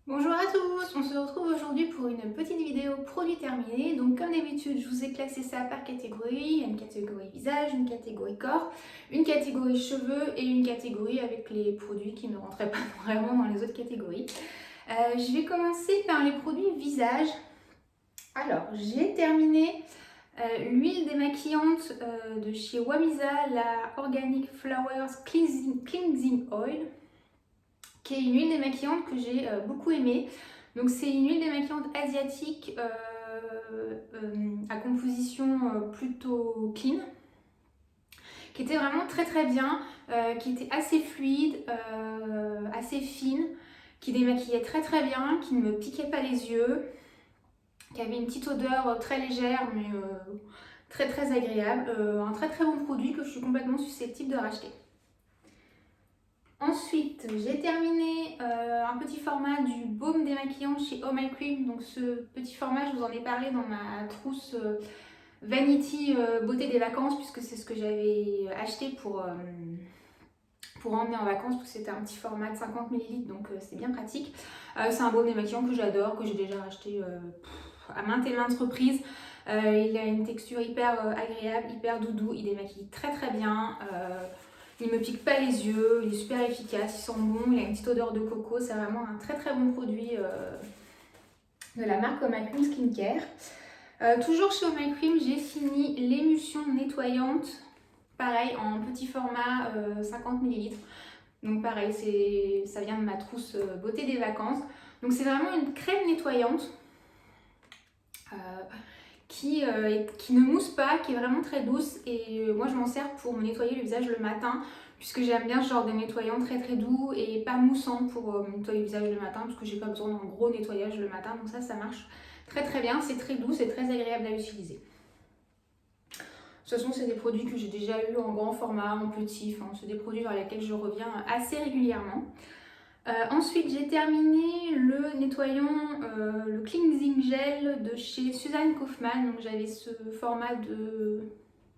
Bonjour à tous, on se retrouve aujourd'hui pour une petite vidéo produit terminé. Donc comme d'habitude, je vous ai classé ça par catégorie. Il y a une catégorie visage, une catégorie corps, une catégorie cheveux et une catégorie avec les produits qui ne rentraient pas vraiment dans les autres catégories. Je vais commencer par les produits visage. Alors, j'ai terminé l'huile démaquillante de chez Wamisa, la Organic Flowers Cleansing Oil, qui est une huile démaquillante que j'ai beaucoup aimée. Donc c'est une huile démaquillante asiatique à composition plutôt clean, qui était vraiment très très bien, qui était assez fluide, assez fine, qui démaquillait très très bien, qui ne me piquait pas les yeux, qui avait une petite odeur très légère mais très très agréable. Un très très bon produit que je suis complètement susceptible de racheter. Ensuite, j'ai terminé un petit format du baume démaquillant chez Oh My Cream. Donc ce petit format, je vous en ai parlé dans ma trousse Vanity beauté des vacances, puisque c'est ce que j'avais acheté pour emmener en vacances, parce que c'était un petit format de 50 ml, donc c'est bien pratique. C'est un baume démaquillant que j'adore, que j'ai déjà acheté à maintes et maintes reprises. Il a une texture hyper agréable, hyper doudou, il démaquille très très bien. Il ne me pique pas les yeux, il est super efficace, il sent bon, il a une petite odeur de coco, c'est vraiment un très très bon produit de la marque Oh My Cream Skincare. Toujours chez Oh My Cream, j'ai fini l'émulsion nettoyante, pareil en petit format 50 ml. Donc pareil, ça vient de ma trousse beauté des vacances. Donc c'est vraiment une crème nettoyante euh, qui ne mousse pas, qui est vraiment très douce. Et moi je m'en sers pour me nettoyer le visage le matin, puisque j'aime bien ce genre de nettoyant très très doux et pas moussant pour me nettoyer le visage le matin, parce que j'ai pas besoin d'un gros nettoyage le matin. Donc ça marche très très bien, c'est très doux, c'est très agréable à utiliser. De toute façon, c'est des produits que j'ai déjà eu en grand format, en petit, enfin, c'est des produits vers lesquels je reviens assez régulièrement. Ensuite, j'ai terminé le nettoyant, le cleansing gel de chez Suzanne Kaufmann. Donc j'avais ce format de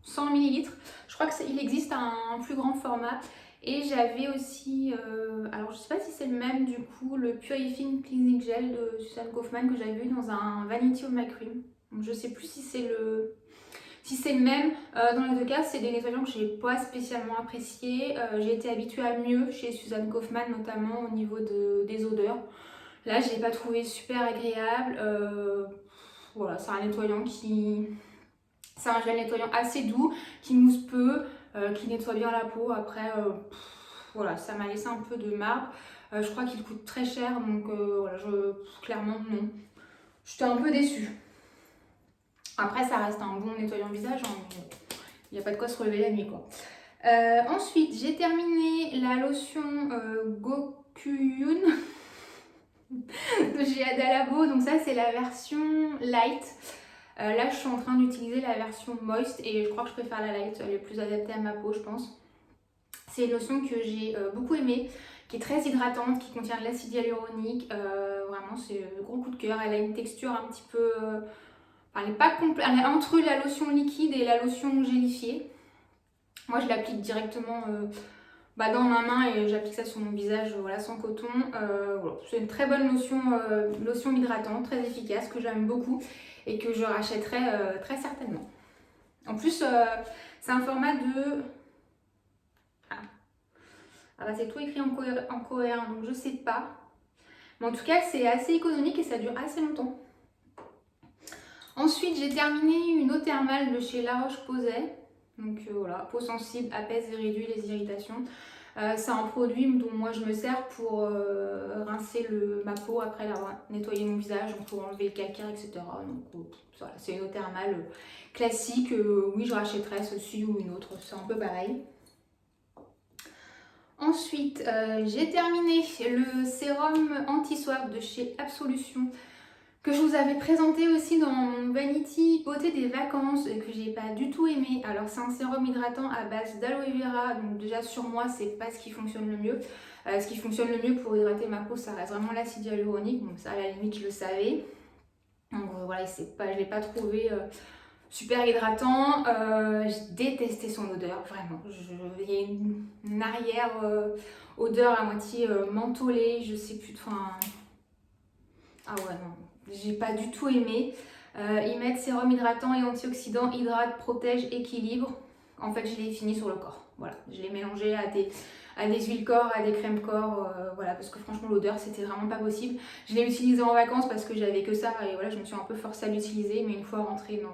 100 ml. Je crois qu'il existe un plus grand format. Et j'avais aussi, alors je sais pas si c'est le même du coup, le Purifying Cleansing Gel de Suzanne Kaufmann que j'avais eu dans un Vanity of My Cream. Donc je sais plus si c'est le même. Dans les deux cas, c'est des nettoyants que j'ai pas spécialement appréciés. J'ai été habituée à mieux chez Suzanne Kaufmann, notamment au niveau des odeurs. Là, je l'ai pas trouvé super agréable. Voilà, c'est un nettoyant c'est un gel nettoyant assez doux, qui mousse peu, qui nettoie bien la peau. Après, voilà, ça m'a laissé un peu de marbre. Je crois qu'il coûte très cher, donc voilà, clairement non. J'étais un peu déçue. Après, ça reste un bon nettoyant visage, hein, mais il n'y a pas de quoi se relever la nuit, quoi. Ensuite, j'ai terminé la lotion Gokuyun de chez Adalabo. Donc ça, c'est la version light. Là, je suis en train d'utiliser la version moist et je crois que je préfère la light. Elle est plus adaptée à ma peau, je pense. C'est une lotion que j'ai beaucoup aimée, qui est très hydratante, qui contient de l'acide hyaluronique. Vraiment, c'est un gros coup de cœur. Elle a une texture un petit peu... elle est pas complète. Elle est entre la lotion liquide et la lotion gélifiée. Moi, je l'applique directement dans ma main et j'applique ça sur mon visage, voilà, sans coton. Voilà. C'est une très bonne lotion hydratante, très efficace, que j'aime beaucoup et que je rachèterai très certainement. En plus, c'est un format de... Ah bah c'est tout écrit en coréen, donc je sais pas. Mais en tout cas, c'est assez économique et ça dure assez longtemps. Ensuite, j'ai terminé une eau thermale de chez La Roche-Posay. Donc voilà, peau sensible, apaise et réduit les irritations. C'est un produit dont moi je me sers pour rincer ma peau après avoir nettoyé mon visage, donc pour enlever le calcaire, etc. Donc voilà, c'est une eau thermale classique. Oui, je rachèterais celle-ci ou une autre, c'est un peu pareil. Ensuite, j'ai terminé le sérum anti-soif de chez Absolution, que je vous avais présenté aussi dans mon Vanity Beauté des vacances et que j'ai pas du tout aimé. Alors c'est un sérum hydratant à base d'aloe vera, donc déjà sur moi c'est pas ce qui fonctionne le mieux. Ce qui fonctionne le mieux pour hydrater ma peau, ça reste vraiment l'acide hyaluronique, donc ça à la limite je le savais. Donc voilà, je l'ai pas trouvé super hydratant. J'ai détesté son odeur, vraiment. Il y a une arrière odeur à moitié mentholée, je sais plus, enfin... Ah ouais, non, j'ai pas du tout aimé. Ils mettent sérum hydratant et antioxydant, hydrate, protège, équilibre. En fait, je l'ai fini sur le corps. Voilà, je l'ai mélangé à des huiles corps, à des crèmes corps. Voilà, parce que franchement, l'odeur, c'était vraiment pas possible. Je l'ai utilisé en vacances parce que j'avais que ça et voilà, je me suis un peu forcée à l'utiliser. Mais une fois rentrée, non,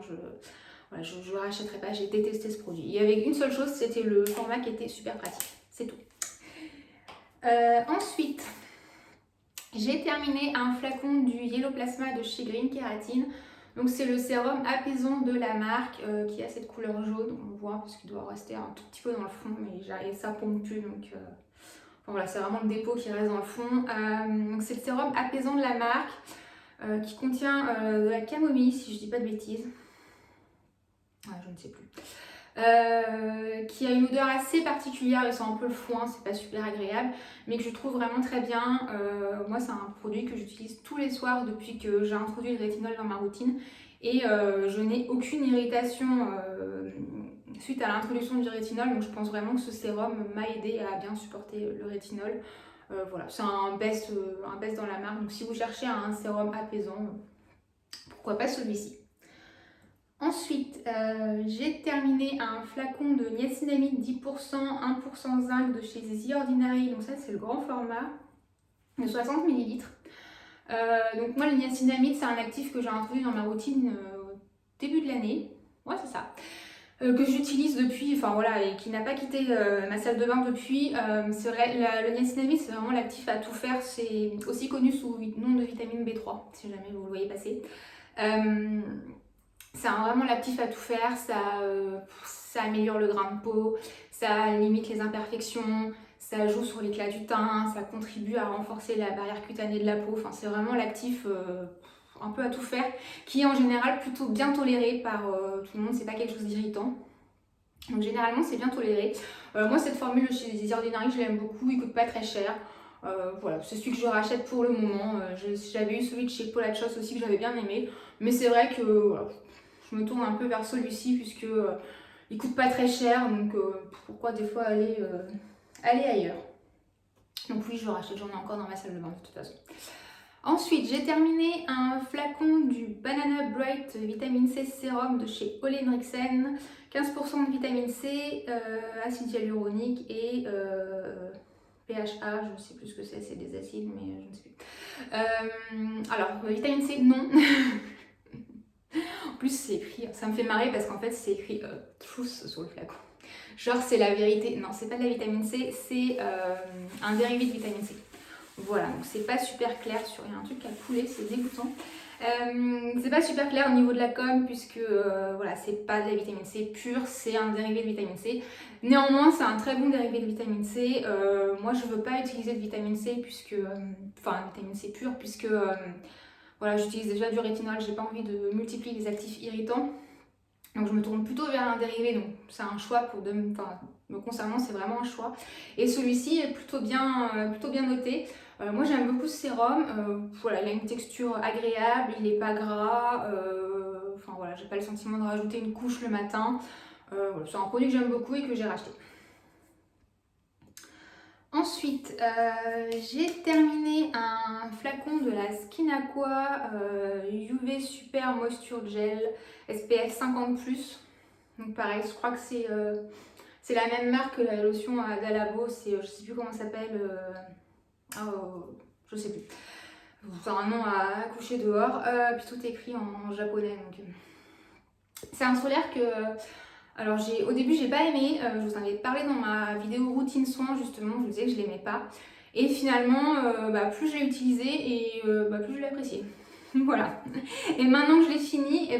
voilà, je ne le rachèterai pas. J'ai détesté ce produit. Il y avait une seule chose, c'était le format qui était super pratique. C'est tout. Ensuite, j'ai terminé un flacon du Yellow Plasma de chez Green Kératine. Donc c'est le sérum apaisant de la marque qui a cette couleur jaune. On voit parce qu'il doit rester un tout petit peu dans le fond, mais ça pompe plus. Donc enfin, voilà, c'est vraiment le dépôt qui reste dans le fond. Donc c'est le sérum apaisant de la marque qui contient de la camomille, si je dis pas de bêtises. Ah, je ne sais plus. Qui a une odeur assez particulière, et c'est un peu le foin, c'est pas super agréable, mais que je trouve vraiment très bien. Moi, c'est un produit que j'utilise tous les soirs depuis que j'ai introduit le rétinol dans ma routine, et je n'ai aucune irritation suite à l'introduction du rétinol, donc je pense vraiment que ce sérum m'a aidé à bien supporter le rétinol. Voilà, c'est un best dans la marque, donc si vous cherchez un sérum apaisant, pourquoi pas celui-ci. Ensuite, j'ai terminé un flacon de niacinamide 10%, 1% zinc de chez The Ordinary. Donc ça, c'est le grand format de 60 ml. Donc moi, le niacinamide, c'est un actif que j'ai introduit dans ma routine au début de l'année. Ouais, c'est ça. Que j'utilise depuis, enfin voilà, et qui n'a pas quitté ma salle de bain depuis. C'est vrai, le niacinamide, c'est vraiment l'actif à tout faire. C'est aussi connu sous le nom de vitamine B3, si jamais vous le voyez passer. C'est vraiment l'actif à tout faire, ça améliore le grain de peau, ça limite les imperfections, ça joue sur l'éclat du teint, ça contribue à renforcer la barrière cutanée de la peau. Enfin, c'est vraiment l'actif un peu à tout faire, qui est en général plutôt bien toléré par tout le monde, c'est pas quelque chose d'irritant. Donc généralement c'est bien toléré. Moi cette formule chez The Ordinary, je l'aime beaucoup, il coûte pas très cher. Voilà, c'est celui que je rachète pour le moment. J'avais eu celui de chez Paula Choss aussi que j'avais bien aimé, mais c'est vrai que voilà, je me tourne un peu vers celui-ci puisque il coûte pas très cher, donc pourquoi des fois aller ailleurs. Donc oui, je le rachète, j'en ai encore dans ma salle de bain de toute façon. Ensuite, j'ai terminé un flacon du Banana Bright Vitamine C Sérum de chez Ole Henriksen. 15% de vitamine C, acide hyaluronique et PHA, je ne sais plus ce que c'est des acides, mais je ne sais plus. Alors, vitamine C, non. En plus, c'est écrit, ça me fait marrer parce qu'en fait, c'est écrit truth sur le flacon. Genre, c'est la vérité. Non, c'est pas de la vitamine C, c'est un dérivé de vitamine C. Voilà, donc c'est pas super clair sur. Il y a un truc qui a coulé, c'est dégoûtant. C'est pas super clair au niveau de la com puisque voilà, c'est pas de la vitamine C pure, c'est un dérivé de vitamine C. Néanmoins, c'est un très bon dérivé de vitamine C. Moi, je veux pas utiliser de vitamine C puisque, enfin, vitamine C pure puisque voilà, j'utilise déjà du rétinol, j'ai pas envie de multiplier les actifs irritants. Donc je me tourne plutôt vers un dérivé, donc c'est un choix me concernant, c'est vraiment un choix. Et celui-ci est plutôt bien noté. Moi j'aime beaucoup ce sérum, voilà, il a une texture agréable, il n'est pas gras, enfin voilà, j'ai pas le sentiment de rajouter une couche le matin. Voilà, c'est un produit que j'aime beaucoup et que j'ai racheté. Ensuite, j'ai terminé un flacon de la Skin Aqua UV Super Moisture Gel SPF 50+. Donc pareil, je crois que c'est la même marque que la lotion d'Alabo, je sais plus comment ça s'appelle, je sais plus. C'est un nom à coucher dehors, puis tout écrit en japonais. Donc, c'est un solaire que... alors au début j'ai pas aimé, je vous en avais parlé dans ma vidéo routine soin justement, je vous disais que je l'aimais pas. Et finalement, plus je l'ai utilisé et plus je l'ai apprécié. Voilà. Et maintenant que je l'ai fini,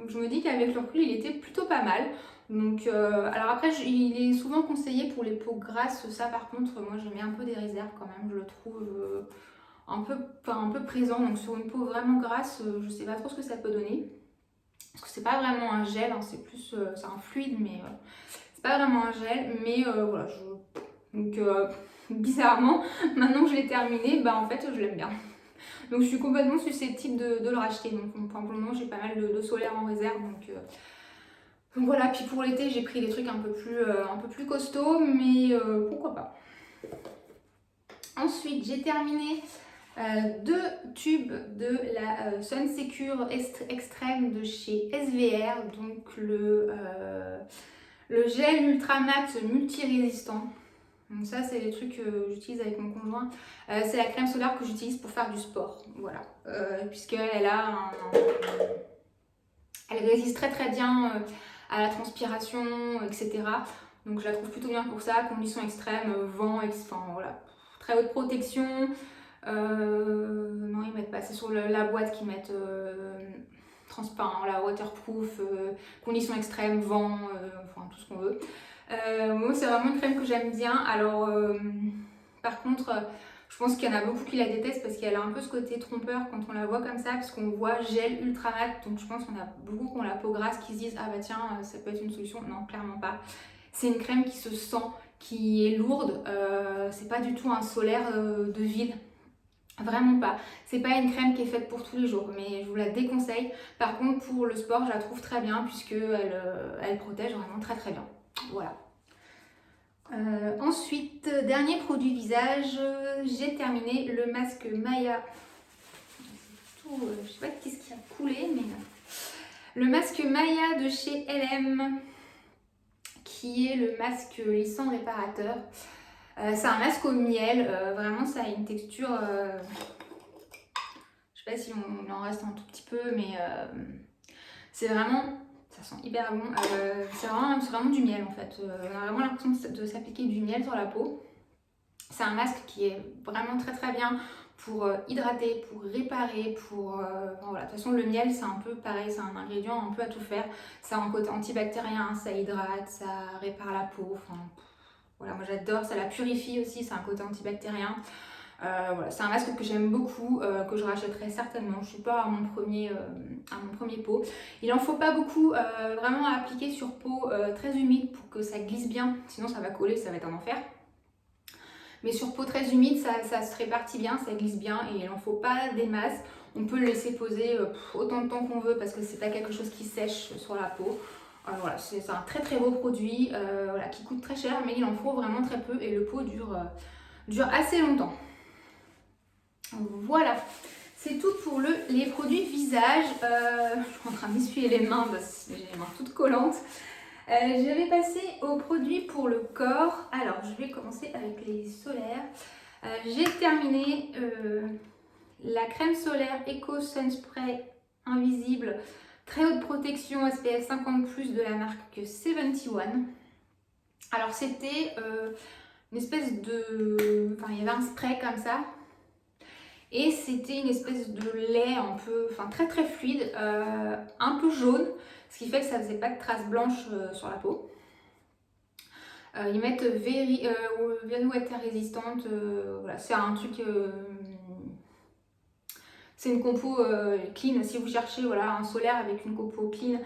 je me dis qu'avec le recul il était plutôt pas mal. Donc, alors après il est souvent conseillé pour les peaux grasses, ça par contre moi je mets un peu des réserves quand même, je le trouve un peu présent. Donc sur une peau vraiment grasse, je sais pas trop ce que ça peut donner. Parce que c'est pas vraiment un gel, hein, c'est plus c'est un fluide, mais c'est pas vraiment un gel. Mais voilà, donc bizarrement, maintenant que je l'ai terminé, en fait je l'aime bien. Donc je suis complètement susceptible de le racheter. Donc pour le moment j'ai pas mal de solaire en réserve. Donc voilà, puis pour l'été j'ai pris des trucs un peu plus costauds, mais pourquoi pas. Ensuite j'ai terminé 2 tubes de la Sun Secure Extreme de chez SVR, donc le gel ultra mat multi-résistant. Donc ça, c'est les trucs que j'utilise avec mon conjoint. C'est la crème solaire que j'utilise pour faire du sport, voilà. Puisqu'elle elle résiste très très bien à la transpiration, etc. Donc je la trouve plutôt bien pour ça. Conditions extrêmes, vent, enfin voilà. Très haute protection. Non, ils mettent pas. C'est sur la boîte qu'ils mettent transparent, la waterproof, conditions extrêmes, vent, enfin tout ce qu'on veut. Moi, c'est vraiment une crème que j'aime bien. Alors, par contre, je pense qu'il y en a beaucoup qui la détestent parce qu'elle a un peu ce côté trompeur quand on la voit comme ça, parce qu'on voit gel ultra mat. Donc, je pense qu'on a beaucoup qui ont la peau grasse qui se disent ah bah tiens, ça peut être une solution. Non, clairement pas. C'est une crème qui se sent, qui est lourde. C'est pas du tout un solaire de ville. Vraiment pas. C'est pas une crème qui est faite pour tous les jours, mais je vous la déconseille. Par contre, pour le sport, je la trouve très bien puisque elle protège vraiment très très bien. Voilà. Ensuite, dernier produit visage, j'ai terminé le masque Maya. Je sais pas qu'est-ce qui a coulé, mais le masque Maya de chez LM, qui est le masque lissant réparateur. C'est un masque au miel, vraiment ça a une texture, je sais pas si on en reste un tout petit peu, mais c'est vraiment, ça sent hyper bon, c'est vraiment du miel en fait, on a vraiment l'impression de s'appliquer du miel sur la peau. C'est un masque qui est vraiment très très bien pour hydrater, pour réparer, pour... voilà. De toute façon, le miel, c'est un peu pareil, c'est un ingrédient un peu à tout faire. Ça a un côté antibactérien, ça hydrate, ça répare la peau, enfin... Voilà, moi j'adore, ça la purifie aussi, c'est un côté antibactérien. Voilà, c'est un masque que j'aime beaucoup, que je rachèterai certainement. Je ne suis pas à mon premier pot. Il en faut pas beaucoup, vraiment à appliquer sur peau très humide pour que ça glisse bien. Sinon ça va coller, ça va être un enfer. Mais sur peau très humide, ça se répartit bien, ça glisse bien et il n'en faut pas des masses. On peut le laisser poser autant de temps qu'on veut parce que c'est pas quelque chose qui sèche sur la peau. Voilà, c'est un très très beau produit voilà, qui coûte très cher, mais il en faut vraiment très peu et le pot dure assez longtemps. Voilà, c'est tout pour les produits visage. Je suis en train de m'essuyer les mains parce que j'ai les mains toutes collantes. Je vais passer aux produits pour le corps. Alors, je vais commencer avec les solaires. J'ai terminé la crème solaire Eco Sun Spray Invisible. Très haute protection SPF 50+, de la marque 71. Alors c'était une espèce de... Enfin il y avait un spray comme ça. Et c'était une espèce de lait un peu... Enfin très très fluide, un peu jaune. Ce qui fait que ça faisait pas de traces blanches sur la peau. Ils mettent Very Water résistante. Voilà, c'est un truc... c'est une compo clean. Si vous cherchez voilà, un solaire avec une compo clean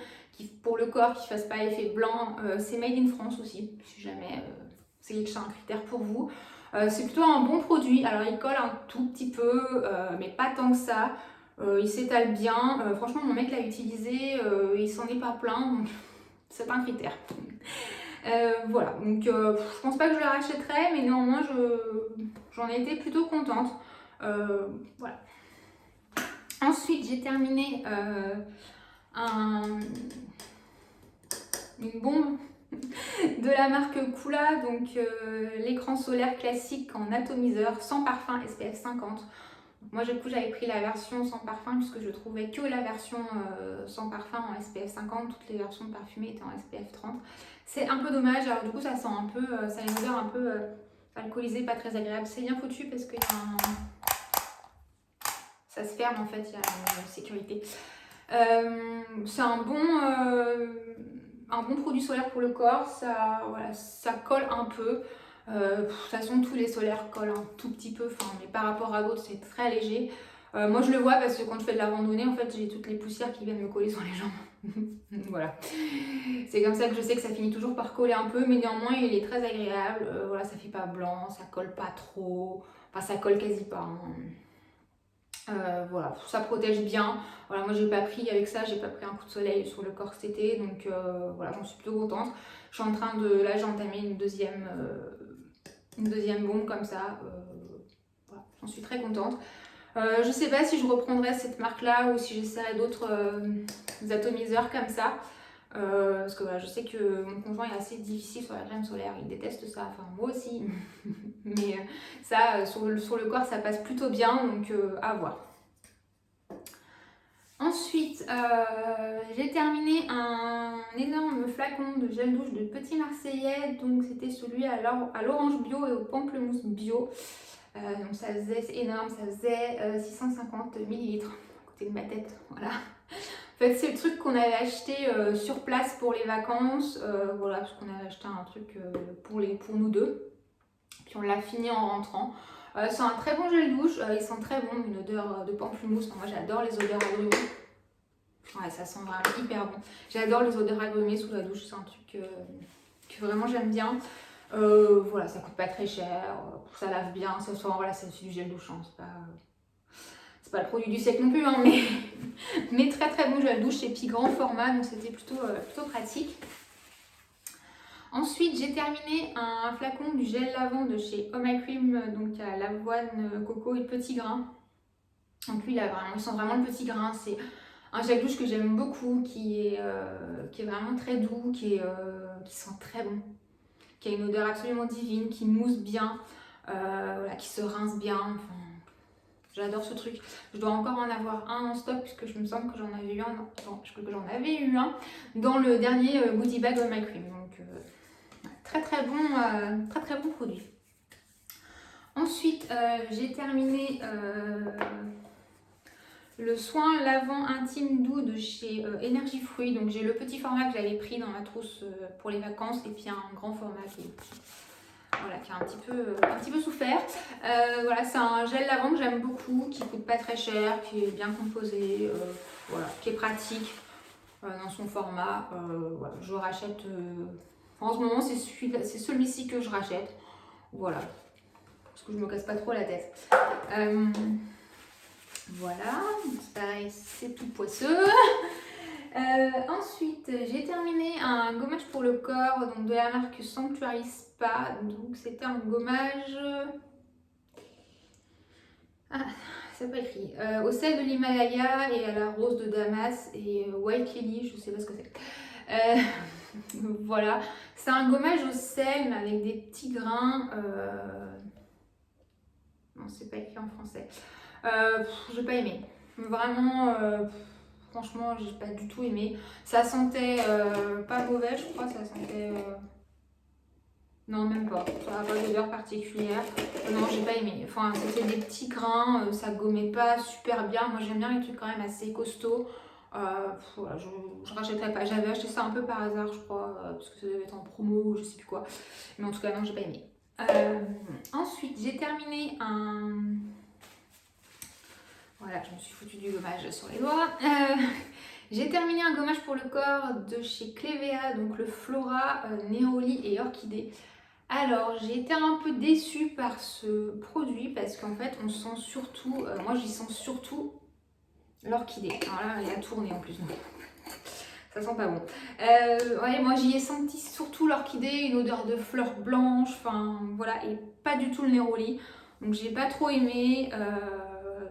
pour le corps qui ne fasse pas effet blanc, c'est made in France aussi, si jamais c'est un critère pour vous. C'est plutôt un bon produit. Alors il colle un tout petit peu, mais pas tant que ça. Il s'étale bien. Franchement, mon mec l'a utilisé, il s'en est pas plaint, donc c'est pas un critère. Voilà, donc je pense pas que je le rachèterai, mais néanmoins j'en ai été plutôt contente. Voilà. Ensuite, j'ai terminé une bombe de la marque Coola, donc l'écran solaire classique en atomiseur sans parfum SPF 50. Moi, du coup, j'avais pris la version sans parfum puisque je trouvais que la version sans parfum en SPF 50. Toutes les versions parfumées étaient en SPF 30. C'est un peu dommage. Alors, du coup, ça sent un peu, ça a une odeur un peu alcoolisée, pas très agréable. C'est bien foutu parce qu'il y a un... Ça se ferme en fait, il y a une sécurité. C'est un bon produit solaire pour le corps, voilà, ça colle un peu. De toute façon, tous les solaires collent un tout petit peu, mais par rapport à d'autres, c'est très léger. Moi, je le vois parce que quand je fais de la randonnée, en fait, j'ai toutes les poussières qui viennent me coller sur les jambes. Voilà. C'est comme ça que je sais que ça finit toujours par coller un peu, mais néanmoins, il est très agréable. Voilà, ça fait pas blanc, ça colle pas trop. Enfin, ça colle quasi pas. Hein. Voilà, ça protège bien. Voilà, moi j'ai pas pris avec ça, j'ai pas pris un coup de soleil sur le corps cet été, donc voilà, j'en suis plutôt contente. Je suis en train de, là j'ai entamé une deuxième bombe comme ça. Voilà, j'en suis très contente. Je sais pas si je reprendrai cette marque-là ou si j'essaierai d'autres atomiseurs comme ça. Parce que voilà, je sais que mon conjoint est assez difficile sur la crème solaire, il déteste ça, enfin moi aussi. Mais ça, sur le corps, ça passe plutôt bien, donc à voir. Ensuite, j'ai terminé un énorme flacon de gel douche de Petit Marseillais. Donc c'était celui à l'orange bio et au pamplemousse bio. Donc ça faisait, c'est énorme, ça faisait 650 ml à côté de ma tête, voilà. En fait, c'est le truc qu'on avait acheté sur place pour les vacances, voilà, parce qu'on avait acheté un truc pour nous deux. Puis on l'a fini en rentrant. C'est un très bon gel douche, il sent très bon, une odeur de pamplemousse. Moi j'adore les odeurs agrumées. Ouais, ça sent vraiment hyper bon. J'adore les odeurs agrumées sous la douche, c'est un truc que vraiment j'aime bien. Voilà, ça coûte pas très cher, ça lave bien, ça sent, voilà, c'est du gel douche, hein, c'est pas le produit du siècle non plus, hein, mais très très bon gel douche et puis grand format, donc c'était plutôt pratique. Ensuite, j'ai terminé un flacon du gel lavant de chez Oh My Cream, donc à l'avoine, coco et petit grain. Donc lui, il sent vraiment le petit grain. C'est un gel douche que j'aime beaucoup, qui est vraiment très doux, qui sent très bon, qui a une odeur absolument divine, qui mousse bien, voilà, qui se rince bien. Enfin, j'adore ce truc. Je dois encore en avoir un en stock puisque je me semble que j'en avais eu un dans le dernier goodie bag Oh My Cream. Donc très très bon produit. Ensuite, j'ai terminé le soin lavant intime doux de chez Energy Fruit. Donc j'ai le petit format que j'avais pris dans ma trousse pour les vacances et puis un grand format qui a un petit peu souffert. Voilà, c'est un gel lavant que j'aime beaucoup, qui coûte pas très cher, qui est bien composé, voilà, qui est pratique dans son format. Voilà, je rachète. En ce moment, c'est celui-ci que je rachète. Voilà, parce que je me casse pas trop la tête. Voilà, c'est pareil, c'est tout poisseux. Ensuite, j'ai terminé un gommage pour le corps, donc de la marque Sanctuary Spa. Donc c'était un gommage. Ah, c'est pas écrit. Au sel de l'Himalaya et à la rose de Damas et White Lily, je sais pas ce que c'est. Voilà, c'est un gommage au sel mais avec des petits grains. Non, c'est pas écrit en français. J'ai pas aimé. Vraiment, franchement, j'ai pas du tout aimé. Ça sentait pas mauvais, je crois. Ça sentait. Non, même pas. Ça n'a pas d'odeur particulière. Non, j'ai pas aimé. Enfin, c'était des petits grains, ça gommait pas super bien. Moi, j'aime bien les trucs quand même assez costauds. Voilà, je rachèterais pas. J'avais acheté ça un peu par hasard, je crois, parce que ça devait être en promo ou je sais plus quoi. Mais en tout cas, non, j'ai pas aimé. Ensuite, j'ai terminé un. Voilà, je me suis foutu du gommage sur les doigts. J'ai terminé un gommage pour le corps de chez Clevea, donc le Flora, Neroli et Orchidée. Alors, j'ai été un peu déçue par ce produit parce qu'en fait, on sent surtout, moi j'y sens surtout l'orchidée. Alors là, elle a tourné en plus. Ça sent pas bon. Ouais, moi j'y ai senti surtout l'orchidée, une odeur de fleurs blanches, enfin voilà, et pas du tout le Neroli. Donc j'ai pas trop aimé.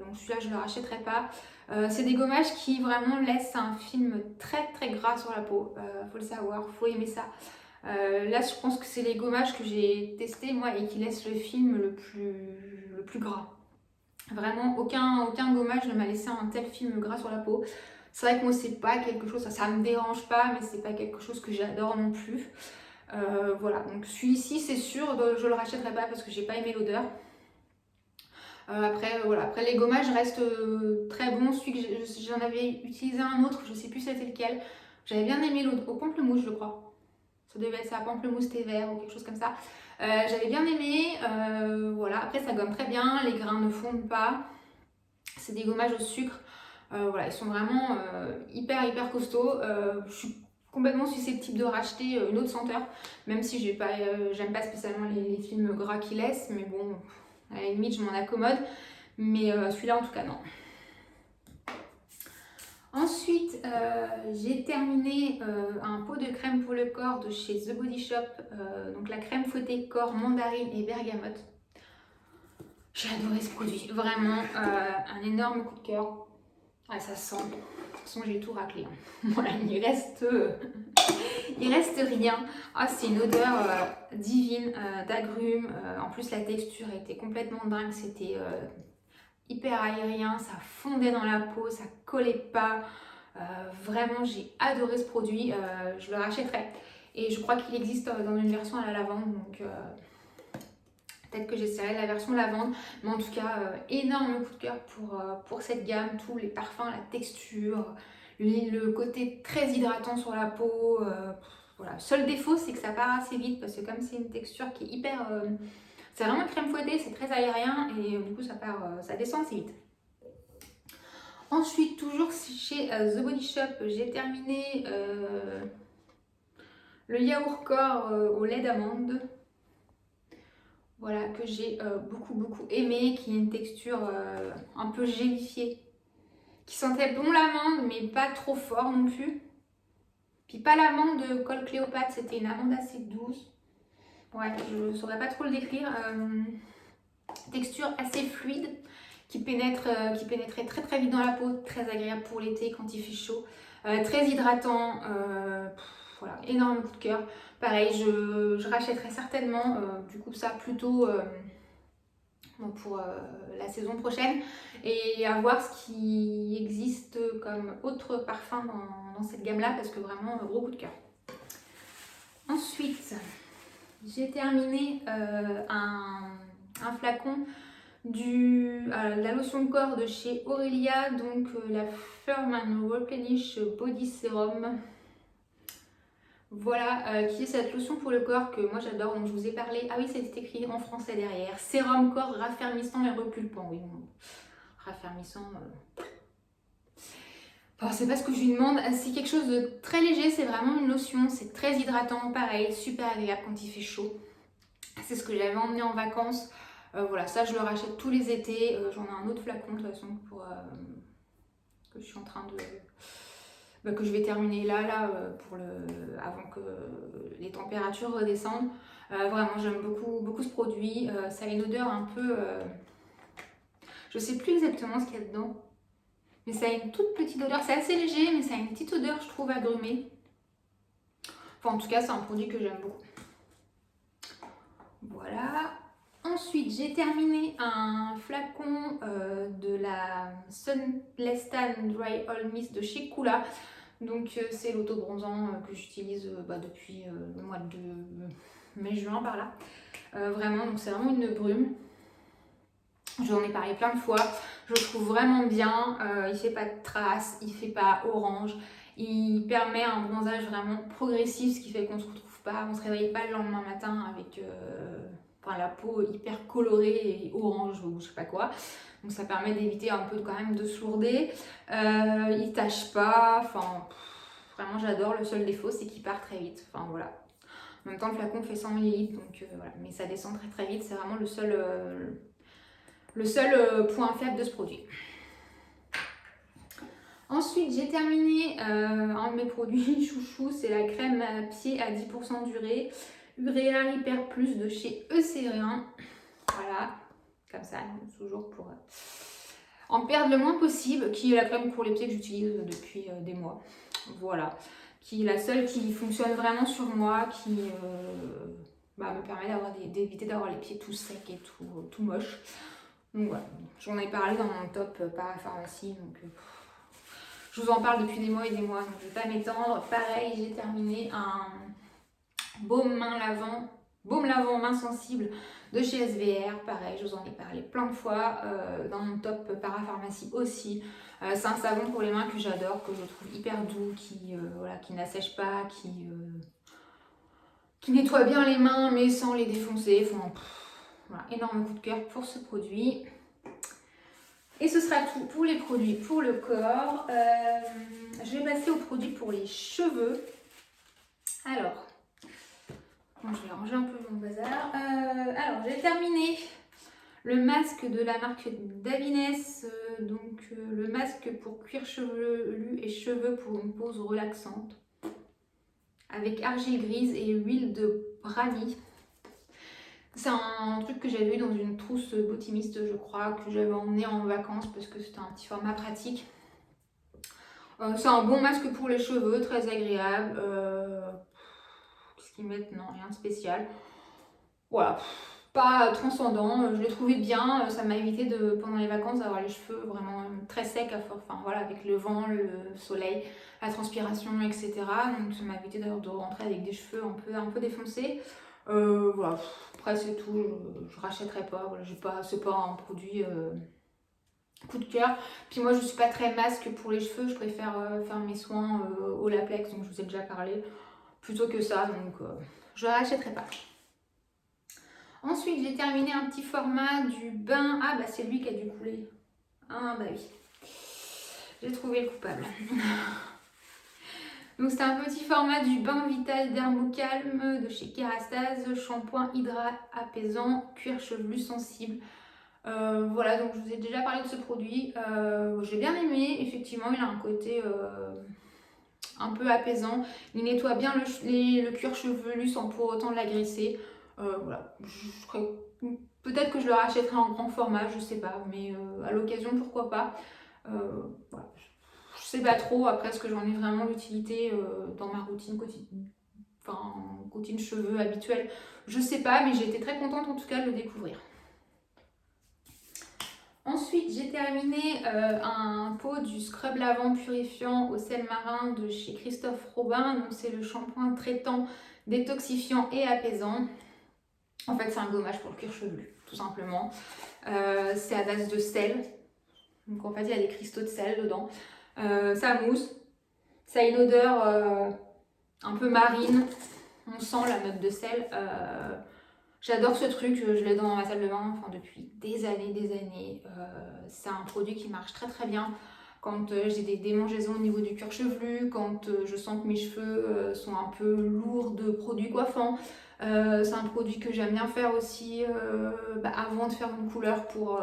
Donc celui-là, je ne le rachèterai pas. C'est des gommages qui vraiment laissent un film très très gras sur la peau. Faut le savoir, faut aimer ça. Là, je pense que c'est les gommages que j'ai testés moi et qui laissent le film le plus gras. Vraiment, aucun gommage ne m'a laissé un tel film gras sur la peau. C'est vrai que moi, c'est pas quelque chose, ça me dérange pas, mais c'est pas quelque chose que j'adore non plus. Voilà, donc celui-ci, c'est sûr, je le rachèterai pas parce que j'ai pas aimé l'odeur. Après les gommages restent très bons. Celui que j'en avais utilisé un autre, je sais plus c'était lequel. J'avais bien aimé l'autre, au pamplemousse, je crois. Ça devait être ça, pamplemousse thé vert ou quelque chose comme ça. J'avais bien aimé. Voilà, après ça gomme très bien, les grains ne fondent pas. C'est des gommages au sucre. Voilà, ils sont vraiment hyper costauds. Je suis complètement susceptible de racheter une autre senteur, même si j'aime pas spécialement les films gras qui laissent, mais bon. À la limite, je m'en accommode, mais celui-là, en tout cas, non. Ensuite, j'ai terminé un pot de crème pour le corps de chez The Body Shop, donc la crème fouettée corps mandarine et bergamote. Je J'ai adoré ce produit, vraiment un énorme coup de cœur. Ah, ça sent. De toute façon, j'ai tout raclé. Hein. Voilà, il reste rien. Ah, c'est une odeur divine d'agrumes. En plus, la texture était complètement dingue. C'était hyper aérien, ça fondait dans la peau, ça collait pas. Vraiment, j'ai adoré ce produit. Je le rachèterai. Et je crois qu'il existe dans une version à la lavande, donc peut-être que j'essaierai la version lavande. Mais en tout cas, énorme coup de cœur pour cette gamme. Tous les parfums, la texture, le côté très hydratant sur la peau. Voilà. Seul défaut, c'est que ça part assez vite parce que comme c'est une texture qui est hyper... c'est vraiment crème fouettée, c'est très aérien et du coup ça descend assez vite. Ensuite, toujours chez The Body Shop, j'ai terminé le yaourt corps au lait d'amande. Voilà, que j'ai beaucoup aimé, qui a une texture un peu gélifiée. Qui sentait bon l'amande, mais pas trop fort non plus. Puis pas l'amande de Col Cléopâtre, c'était une amande assez douce. Ouais, je ne saurais pas trop le décrire. Texture assez fluide, qui pénétrait très vite dans la peau, très agréable pour l'été quand il fait chaud. Très hydratant, voilà, énorme coup de cœur. Pareil, je rachèterai certainement, du coup ça plutôt pour la saison prochaine. Et à voir ce qui existe comme autre parfum dans cette gamme-là, parce que vraiment, gros coup de cœur. Ensuite, j'ai terminé un flacon la lotion de corps de chez Aurelia, donc la Firm and Replenish Body Serum. Voilà, qui est cette lotion pour le corps que moi j'adore, donc je vous ai parlé. Ah oui, c'est écrit en français derrière. Sérum corps raffermissant et repulpant. Oui, bon, raffermissant. Enfin, c'est pas ce que je lui demande. C'est quelque chose de très léger, c'est vraiment une lotion, c'est très hydratant, pareil, super agréable quand il fait chaud. C'est ce que j'avais emmené en vacances. Voilà, ça je le rachète tous les étés. J'en ai un autre flacon de toute façon que je suis en train de... que je vais terminer là avant que les températures redescendent. Vraiment, j'aime beaucoup ce produit. Ça a une odeur un peu... je sais plus exactement ce qu'il y a dedans. Mais ça a une toute petite odeur. C'est assez léger, mais ça a une petite odeur, je trouve, agrumée. Enfin, en tout cas, c'est un produit que j'aime beaucoup. Voilà. Ensuite, j'ai terminé un flacon de la Sunless Tan Dry All Mist de chez Coola. Donc, c'est l'auto-bronzant que j'utilise depuis le mois de mai-juin par là. Vraiment, donc c'est vraiment une brume. J'en ai parlé plein de fois. Je le trouve vraiment bien. Il fait pas de traces, il fait pas orange. Il permet un bronzage vraiment progressif, ce qui fait qu'on se retrouve pas, on se réveille pas le lendemain matin avec la peau hyper colorée et orange ou je sais pas quoi. Donc ça permet d'éviter un peu quand même de sourder. Il tâche pas. Enfin, vraiment j'adore. Le seul défaut c'est qu'il part très vite. Enfin voilà. En même temps le flacon fait 100 ml donc voilà. Mais ça descend très vite. C'est vraiment le seul point faible de ce produit. Ensuite, j'ai terminé un de mes produits chouchou, c'est la crème à pied à 10% d'urée. Urea Hyper Plus de chez Eucérien. Voilà, comme ça, toujours pour en perdre le moins possible, qui est la crème pour les pieds que j'utilise depuis des mois. Voilà, qui est la seule qui fonctionne vraiment sur moi, qui me permet d'éviter d'avoir les pieds tout secs et tout moches. Donc voilà, j'en ai parlé dans mon top parapharmacie, donc je vous en parle depuis des mois et des mois, donc je ne vais pas m'étendre. Pareil, j'ai terminé un baume lavant main sensible de chez SVR. Pareil, je vous en ai parlé plein de fois dans mon top parapharmacie aussi. C'est un savon pour les mains que j'adore, que je trouve hyper doux, qui n'assèche pas, qui nettoie bien les mains mais sans les défoncer. Enfin, voilà, énorme coup de cœur pour ce produit. Et ce sera tout pour les produits pour le corps. Je vais passer aux produits pour les cheveux. Alors, je vais ranger un peu mon bazar. Alors, j'ai terminé le masque de la marque Davines. Le masque pour cuir chevelu et cheveux pour une pose relaxante. Avec argile grise et huile de brani. C'est un truc que j'avais eu dans une trousse Botimiste, je crois, que j'avais emmené en vacances parce que c'était un petit format pratique. C'est un bon masque pour les cheveux, très agréable. Qu'est-ce qu'ils mettent? Non, rien de spécial. Voilà, pas transcendant, je l'ai trouvé bien, ça m'a évité pendant les vacances d'avoir les cheveux vraiment très secs, enfin voilà, avec le vent, le soleil, la transpiration, etc. Donc ça m'a évité de rentrer avec des cheveux un peu défoncés. Voilà, après c'est tout, je rachèterai pas, voilà, c'est pas un produit coup de cœur. Puis moi je suis pas très masque pour les cheveux, je préfère faire mes soins au Laplex, donc je vous ai déjà parlé, plutôt que ça, donc je rachèterai pas. Ensuite, j'ai terminé un petit format du bain. Ah, bah c'est lui qui a dû couler. Ah, bah oui. J'ai trouvé le coupable. Donc, c'est un petit format du bain Vital Dermocalme de chez Kerastase. Shampoing hydrat apaisant, cuir chevelu sensible. Voilà, donc je vous ai déjà parlé de ce produit. J'ai bien aimé. Effectivement, il a un côté un peu apaisant. Il nettoie bien le cuir chevelu sans pour autant l'agresser. Voilà, peut-être que je le rachèterai en grand format, je sais pas, mais à l'occasion, pourquoi pas. Voilà. Je sais pas trop, après, est-ce que j'en ai vraiment l'utilité dans ma routine quotidienne, enfin, routine cheveux habituelle, je sais pas, mais j'ai été très contente en tout cas de le découvrir. Ensuite, j'ai terminé un pot du scrub lavant purifiant au sel marin de chez Christophe Robin. Donc, c'est le shampoing traitant, détoxifiant et apaisant. En fait, c'est un gommage pour le cuir chevelu, tout simplement. C'est à base de sel. Donc, en fait, il y a des cristaux de sel dedans. Ça mousse. Ça a une odeur un peu marine. On sent la note de sel. J'adore ce truc, je l'ai dans ma salle de bain depuis des années. C'est un produit qui marche très très bien quand j'ai des démangeaisons au niveau du cuir chevelu, quand je sens que mes cheveux sont un peu lourds de produits coiffants. C'est un produit que j'aime bien faire aussi avant de faire une couleur pour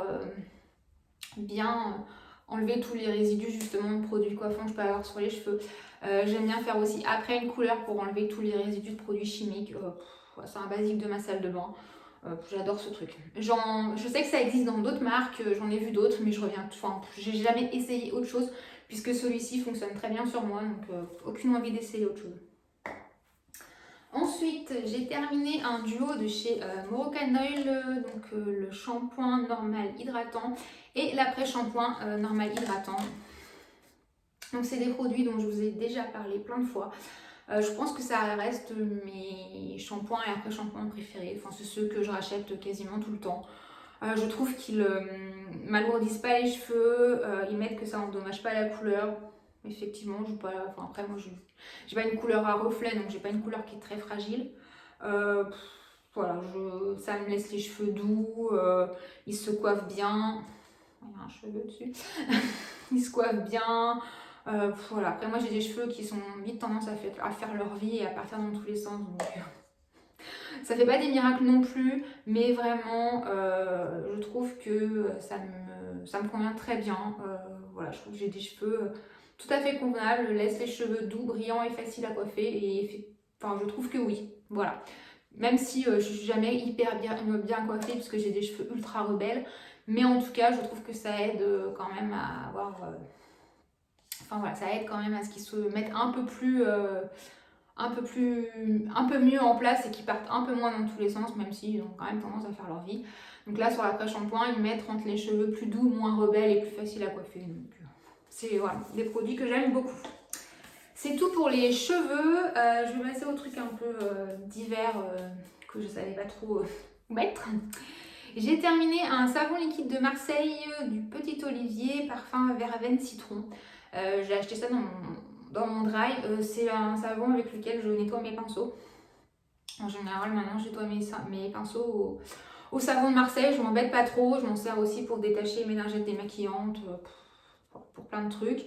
bien enlever tous les résidus justement de produits coiffants que je peux avoir sur les cheveux. J'aime bien faire aussi après une couleur pour enlever tous les résidus de produits chimiques. C'est un basique de ma salle de bain. J'adore ce truc. Je sais que ça existe dans d'autres marques, j'en ai vu d'autres, mais j'ai jamais essayé autre chose puisque celui-ci fonctionne très bien sur moi, donc aucune envie d'essayer autre chose. Ensuite, j'ai terminé un duo de chez Moroccan Oil, le shampoing normal hydratant et l'après-shampoing normal hydratant. Donc, c'est des produits dont je vous ai déjà parlé plein de fois. Je pense que ça reste mes shampoings et après-shampoings préférés. Enfin, c'est ceux que je rachète quasiment tout le temps. Je trouve qu'ils m'alourdissent pas les cheveux, ils mettent que ça endommage pas la couleur. Effectivement, après moi j'ai pas une couleur à reflet, donc j'ai pas une couleur qui est très fragile. Voilà, ça me laisse les cheveux doux, ils se coiffent bien. Il y a un cheveu dessus. Ils se coiffent bien. Voilà. Après moi j'ai des cheveux qui sont vite tendance à faire leur vie et à partir dans tous les sens. Donc ça fait pas des miracles non plus, mais vraiment je trouve que ça me convient très bien. Voilà, je trouve que j'ai des cheveux tout à fait convenables, laisse les cheveux doux, brillants et faciles à coiffer. Je trouve que oui, voilà. Même si je suis jamais hyper bien coiffée puisque j'ai des cheveux ultra rebelles, mais en tout cas, je trouve que ça aide quand même à avoir. Ça aide quand même à ce qu'ils se mettent un peu mieux en place et qu'ils partent un peu moins dans tous les sens, même s'ils ont quand même tendance à faire leur vie. Donc là, sur l'après-shampoing, ils mettent entre les cheveux plus doux, moins rebelles et plus faciles à coiffer. Donc c'est des produits que j'aime beaucoup. C'est tout pour les cheveux. Je vais passer au truc un peu divers que je savais pas trop où mettre. J'ai terminé un savon liquide de Marseille du Petit Olivier, parfum verveine citron. J'ai acheté ça dans mon dry. C'est un savon avec lequel je nettoie mes pinceaux. En général, maintenant, je nettoie mes pinceaux au savon de Marseille. Je m'embête pas trop. Je m'en sers aussi pour détacher mes lingettes démaquillantes, pour plein de trucs.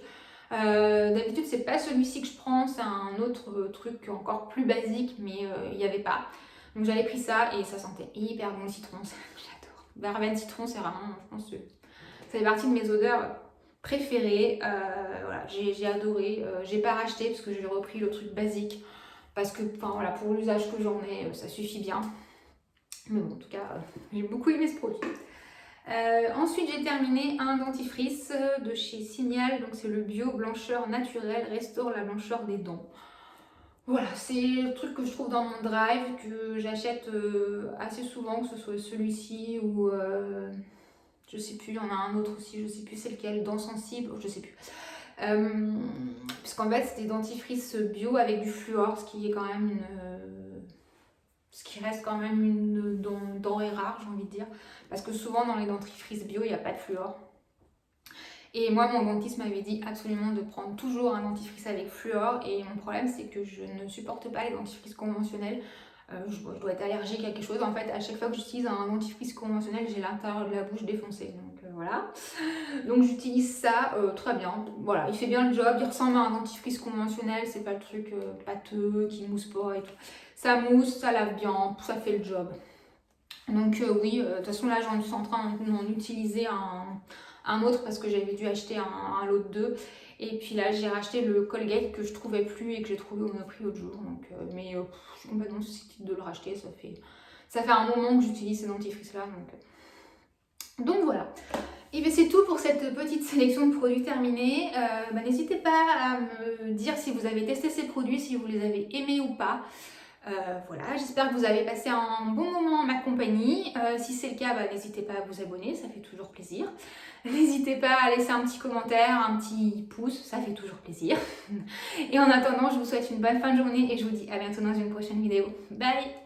D'habitude, c'est pas celui-ci que je prends, c'est un autre truc encore plus basique, mais il n'y avait pas. Donc j'avais pris ça et ça sentait hyper bon le citron. J'adore. Verveine citron, c'est vraiment, je pense, ça fait partie de mes odeurs préférées. Voilà, j'ai adoré. J'ai pas racheté parce que j'ai repris le truc basique parce que, pour l'usage que j'en ai, ça suffit bien. Mais bon, en tout cas, j'ai beaucoup aimé ce produit. Ensuite, j'ai terminé un dentifrice de chez Signal, donc c'est le bio blancheur naturel, restaure la blancheur des dents. Voilà, c'est le truc que je trouve dans mon drive, que j'achète assez souvent, que ce soit celui-ci ou je sais plus, il y en a un autre aussi, je sais plus c'est lequel, dents sensibles, je sais plus. Puisqu'en fait c'est des dentifrices bio avec du fluor, ce qui est quand même ce qui reste quand même une denrée rare, j'ai envie de dire, parce que souvent dans les dentifrices bio il n'y a pas de fluor. Et moi, mon dentiste m'avait dit absolument de prendre toujours un dentifrice avec fluor. Et mon problème, c'est que je ne supporte pas les dentifrices conventionnels. Je dois être allergique à quelque chose. En fait, à chaque fois que j'utilise un dentifrice conventionnel, j'ai l'intérieur de la bouche défoncé. Donc voilà. Donc j'utilise ça très bien. Voilà, il fait bien le job. Il ressemble à un dentifrice conventionnel. C'est pas le truc pâteux qui mousse pas et tout. Ça mousse, ça lave bien, ça fait le job. Donc oui, de toute façon là, j'en suis en train d'en utiliser un autre parce que j'avais dû acheter un lot de 2. Et puis là, j'ai racheté le Colgate que je trouvais plus et que j'ai trouvé au Monoprix l'autre jour. Donc, je suis complètement susceptible de le racheter. Ça fait un moment que j'utilise ces dentifrices-là. Donc voilà. Et bien c'est tout pour cette petite sélection de produits terminée. N'hésitez pas à me dire si vous avez testé ces produits, si vous les avez aimés ou pas. Voilà, j'espère que vous avez passé un bon moment en ma compagnie. Si c'est le cas, n'hésitez pas à vous abonner, ça fait toujours plaisir. N'hésitez pas à laisser un petit commentaire, un petit pouce, ça fait toujours plaisir. Et en attendant, je vous souhaite une bonne fin de journée et je vous dis à bientôt dans une prochaine vidéo. Bye!